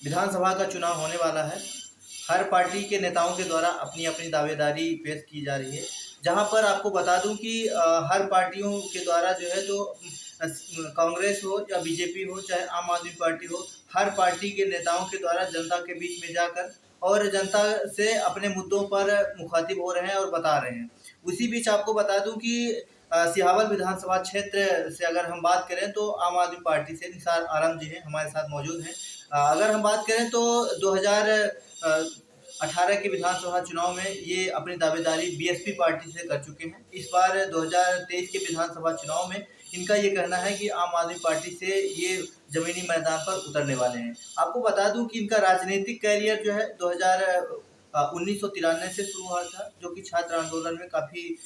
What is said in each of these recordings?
विधानसभा का चुनाव होने वाला है। हर पार्टी के नेताओं के द्वारा अपनी अपनी दावेदारी पेश की जा रही है। जहां पर आपको बता दूं कि हर पार्टियों के द्वारा जो है तो कांग्रेस हो या बीजेपी हो चाहे आम आदमी पार्टी हो, हर पार्टी के नेताओं के द्वारा जनता के बीच में जाकर और जनता से अपने मुद्दों पर मुखातिब हो रहे हैं और बता रहे हैं। उसी बीच आपको बता दूं कि सिहावल विधानसभा क्षेत्र से अगर हम बात करें तो आम आदमी पार्टी से निसार आलम जी हैं, हमारे साथ मौजूद हैं। अगर हम बात करें तो 2018 के विधानसभा चुनाव में ये अपनी दावेदारी बीएसपी पार्टी से कर चुके हैं। इस बार 2023 के विधानसभा चुनाव में इनका ये कहना है कि आम आदमी पार्टी से ये जमीनी मैदान पर उतरने वाले हैं। आपको बता दूं कि इनका राजनीतिक कैरियर जो है 1993 से शुरू हुआ था, जो कि छात्र आंदोलन में काफ़ी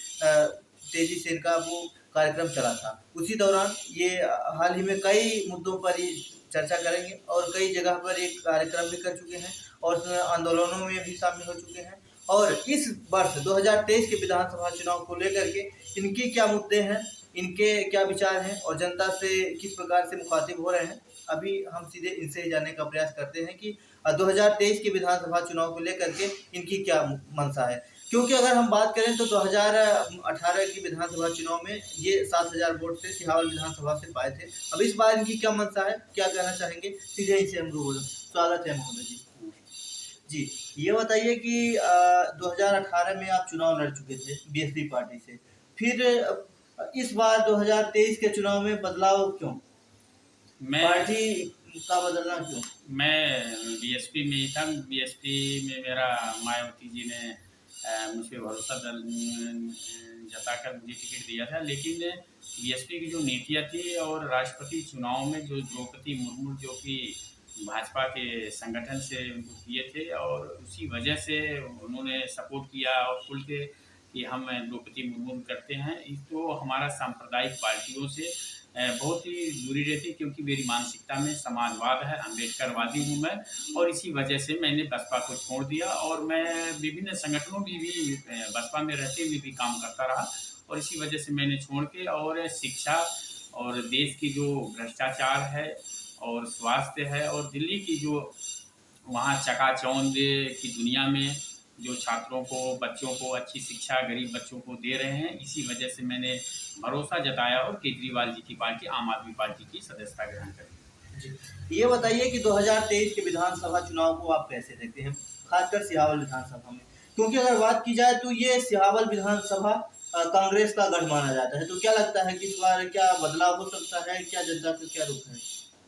तेजी से इनका वो कार्यक्रम चला था। उसी दौरान ये हाल ही में कई मुद्दों पर ये चर्चा करेंगे और कई जगह पर एक कार्यक्रम भी कर चुके हैं और आंदोलनों में भी शामिल हो चुके हैं। और इस वर्ष 2023 के विधानसभा चुनाव को लेकर के इनकी क्या मुद्दे हैं, इनके क्या विचार हैं और जनता से किस प्रकार से मुखातिब हो रहे हैं, अभी हम सीधे इनसे ही जानने का प्रयास करते हैं कि 2023 के विधानसभा चुनाव को लेकर के इनकी क्या मंशा है। क्योंकि अगर हम बात करें तो 2018 की विधानसभा चुनाव में ये 7000 वोट से सिहावल विधानसभा से पाए थे। अब इस बार इनकी क्या मंशा है, क्या कहना चाहेंगे, सीधे इनसे हम रूबरू। स्वागत है महोदय जी। जी, ये बताइए कि 2018 में आप चुनाव लड़ चुके थे बीएसपी पार्टी से, फिर इस बार 2023 के चुनाव में बदलाव क्यों? पार्टी का बदलना क्यों? मैं बीएसपी में ही था। बीएसपी में मेरा मायावती जी ने मुझ पर भरोसा जताकर मुझे टिकट दिया था, लेकिन बीएसपी की जो नीतियाँ थी और राष्ट्रपति चुनाव में जो द्रौपदी मुर्मू जो कि भाजपा के संगठन से उनको किए थे और उसी वजह से उन्होंने सपोर्ट किया और खुल के कि हम द्रौपदी मुर्मू करते हैं। तो हमारा सांप्रदायिक पार्टियों से बहुत ही दूरी रहती है, क्योंकि मेरी मानसिकता में समाजवाद है, अम्बेडकरवादी हूँ मैं, और इसी वजह से मैंने बसपा को छोड़ दिया और मैं विभिन्न संगठनों में भी बसपा में रहते हुए भी काम करता रहा और इसी वजह से मैंने छोड़ के और शिक्षा और देश की जो भ्रष्टाचार है और स्वास्थ्य है और दिल्ली की जो वहाँ चकाचौंध की दुनिया में जो छात्रों को, बच्चों को अच्छी शिक्षा गरीब बच्चों को दे रहे हैं, इसी वजह से मैंने भरोसा जताया और केजरीवाल जी की पार्टी आम आदमी पार्टी की सदस्यता ग्रहण करी। जी, ये बताइए कि 2023 के विधानसभा चुनाव को आप कैसे देखते हैं, खासकर सिहावल विधानसभा में? क्योंकि अगर बात की जाए तो ये सिहावल विधानसभा कांग्रेस का गढ़ माना जाता है, तो क्या लगता है कि इस बार क्या बदलाव हो सकता है, क्या जनता का क्या रुख है?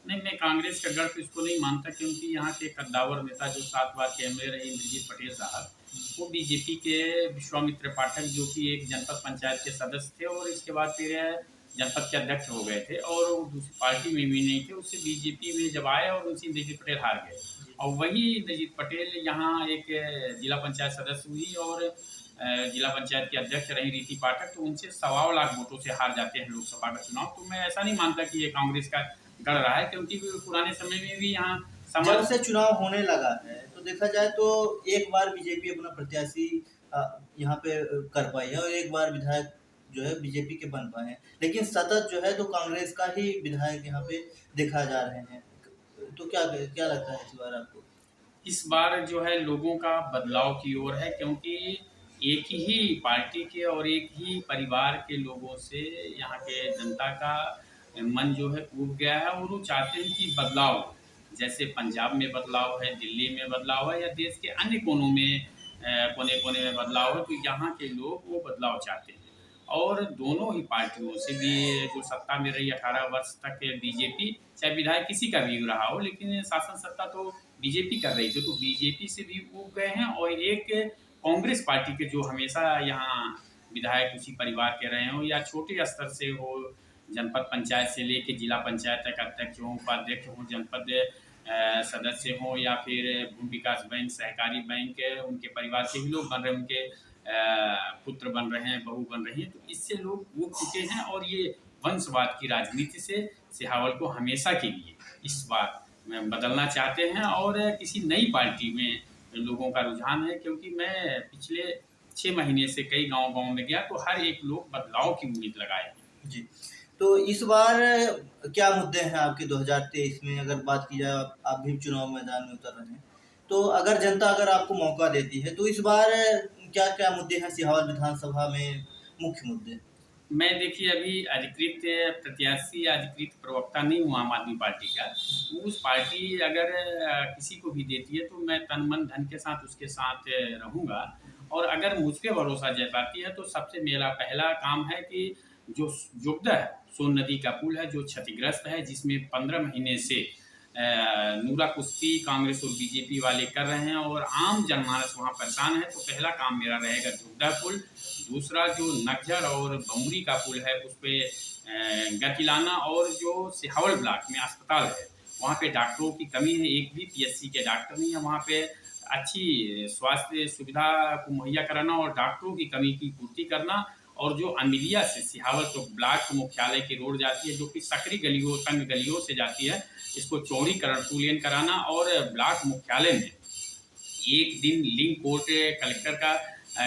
नहीं, मैं कांग्रेस का गढ़ तो इसको नहीं मानता, क्योंकि यहाँ के कद्दावर नेता जो 7 बार के एमएलए रहे इंद्रजीत पटेल साहब, वो बीजेपी के विश्वामित्र पाठक जो कि एक जनपद पंचायत के सदस्य थे और इसके बाद फिर जनपद के अध्यक्ष हो गए थे और वो दूसरी पार्टी में भी नहीं थे। उससे बीजेपी में जब आए और उनसे इंद्रजीत पटेल हार गए और वही इंद्रजीत पटेल यहाँ एक जिला पंचायत सदस्य हुई और जिला पंचायत के अध्यक्ष रही रीति पाठक, तो उनसे 1.25 लाख वोटों से हार जाते हैं लोकसभा का चुनाव। तो मैं ऐसा नहीं मानता कि ये कांग्रेस का गढ़ रहा है, क्योंकि पुराने समय में भी यहाँ जब से चुनाव होने लगा है तो देखा जाए तो एक बार बीजेपी अपना प्रत्याशी यहाँ पे कर पाई है और एक बार विधायक जो है बीजेपी के बन पाए हैं, लेकिन सतत जो है तो कांग्रेस का ही विधायक यहाँ पे देखा जा रहे हैं। तो क्या क्या लगता है इस बार आपको? इस बार जो है लोगों का बदलाव की ओर है, क्योंकि एक ही पार्टी के और एक ही परिवार के लोगों से यहाँ के जनता का मन जो है ऊब गया है और वो चाहते हैं कि बदलाव, जैसे पंजाब में बदलाव है, दिल्ली में बदलाव है या देश के अन्य कोनों में कोने कोने में बदलाव है, तो यहाँ के लोग वो बदलाव चाहते हैं। और दोनों ही पार्टियों से भी जो सत्ता में रही 18 वर्ष तक बीजेपी, चाहे विधायक किसी का भी रहा हो, लेकिन शासन सत्ता तो बीजेपी कर रही थी, तो बीजेपी से भी ऊब गए हैं। और एक कांग्रेस पार्टी के जो हमेशा यहाँ विधायक उसी परिवार के रहे हों या छोटे स्तर से हो, जनपद पंचायत से लेके जिला पंचायत तक अध्यक्ष हों, उपाध्यक्ष हों, जनपद सदस्य हों या फिर भूमि विकास बैंक, सहकारी बैंक, उनके परिवार के भी लोग बन रहे हैं, उनके पुत्र बन रहे हैं, बहू बन रही हैं, तो इससे लोग ऊब चुके हैं और ये वंशवाद की राजनीति से सिहावल को हमेशा के लिए इस बार बदलना चाहते हैं और किसी नई पार्टी में लोगों का रुझान है। क्योंकि मैं पिछले 6 महीने से कई गांव-गांव में गया, तो हर एक लोग बदलाव की उम्मीद लगाए हैं। जी, तो इस बार क्या मुद्दे हैं आपके 2023 में, अगर बात की जाए, आप भी चुनाव मैदान में उतर रहे हैं, तो अगर जनता अगर आपको मौका देती है तो इस बार क्या क्या मुद्दे हैं सिहावल विधानसभा में, मुख्य मुद्दे? मैं देखिए अभी अधिकृत प्रत्याशी या अधिकृत प्रवक्ता नहीं हूँ आम आदमी पार्टी का। उस पार्टी अगर किसी को भी देती है तो मैं तन मन धन के साथ उसके साथ रहूँगा। और अगर मुझ पे भरोसा जताती है तो सबसे मेरा पहला काम है कि जो जोगदा है, सोन नदी का पुल है जो क्षतिग्रस्त है, जिसमें 15 महीने से नूरा कुश्ती कांग्रेस और बीजेपी वाले कर रहे हैं और आम जनमानस वहाँ परेशान है। तो पहला काम मेरा रहेगा जोगदा पुल। दूसरा जो नक्झर और बमुरी का पुल है उस पे गति लाना, और जो सिहावल ब्लॉक में अस्पताल है वहाँ पे डॉक्टरों की कमी है, एक भी पीएचसी के डॉक्टर नहीं है वहाँ पे। अच्छी स्वास्थ्य सुविधा को मुहैया कराना और डॉक्टरों की कमी की पूर्ति करना। और जो अमिलिया से सिहावल चौक ब्लॉक मुख्यालय की रोड जाती है जो कि सकरी गलियों तंग गलियों से जाती है, इसको चौड़ीकरण 2 लेन कराना और ब्लॉक मुख्यालय में एक दिन लिंक कोर्ट कलेक्टर का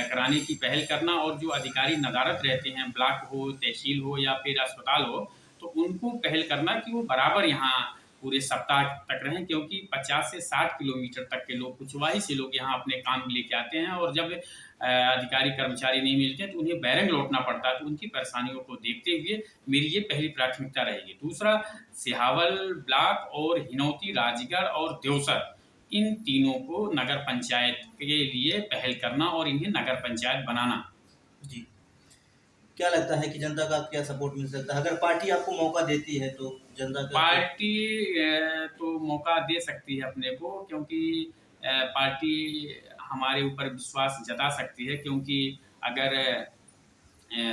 कराने की पहल करना। और जो अधिकारी नदारत रहते हैं, ब्लॉक हो, तहसील हो या फिर अस्पताल हो, तो उनको पहल करना कि वो बराबर यहाँ पूरे सप्ताह तक रहें, क्योंकि 50 से 60 किलोमीटर तक के लोग, कुचवाही से लोग यहाँ अपने काम लेके आते हैं और जब अधिकारी कर्मचारी नहीं मिलते तो उन्हें बैरंग लौटना पड़ता है। तो उनकी परेशानियों को देखते हुए मेरी ये पहली प्राथमिकता रहेगी। दूसरा, सिहावल ब्लॉक और हिनौती, राजगढ़ और देवसर, इन तीनों को नगर पंचायत के लिए पहल करना और इन्हें नगर पंचायत बनाना। जी। क्या लगता है कि जनता का क्या सपोर्ट मिल सकता है अगर पार्टी आपको मौका देती है तो? जनता का पार्टी तो मौका दे सकती है अपने को, क्योंकि पार्टी हमारे ऊपर विश्वास जता सकती है, क्योंकि अगर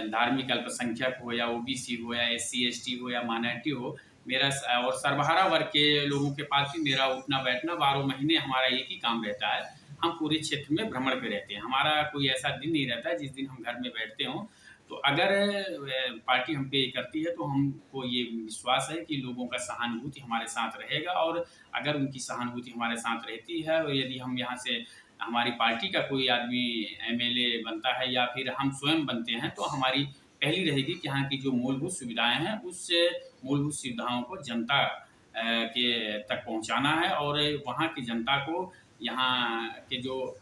धार्मिक अल्पसंख्यक हो या ओबीसी हो या एससी एसटी हो या माइनॉरिटी हो, मेरा और सर्वहारा वर्ग के लोगों के पास भी मेरा उठना बैठना 12 महीने हमारा एक ही काम रहता है। हम पूरे क्षेत्र में भ्रमण पे रहते हैं, हमारा कोई ऐसा दिन नहीं रहता है जिस दिन हम घर में बैठते हों। तो अगर पार्टी हम पे करती है तो हमको ये विश्वास है कि लोगों का सहानुभूति हमारे साथ रहेगा। और अगर उनकी सहानुभूति हमारे साथ रहती है और यदि हम यहाँ से हमारी पार्टी का कोई आदमी एमएलए बनता है या फिर हम स्वयं बनते हैं, तो हमारी पहली रहेगी कि यहाँ की जो मूलभूत सुविधाएं हैं उस मूलभूत सुविधाओं को जनता के तक पहुँचाना है। और वहाँ की जनता को, यहाँ के जो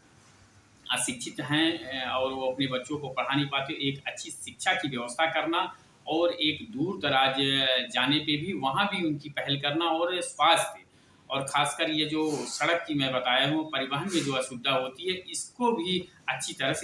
अशिक्षित हैं और वो अपने बच्चों को पढ़ा नहीं पाते, एक अच्छी शिक्षा की व्यवस्था करना और एक दूर दराज जाने पे भी वहाँ भी उनकी पहल करना। और स्वास्थ्य और खासकर ये जो सड़क की मैं बताया हूँ, परिवहन में जो असुविधा होती है, इसको भी अच्छी तरह से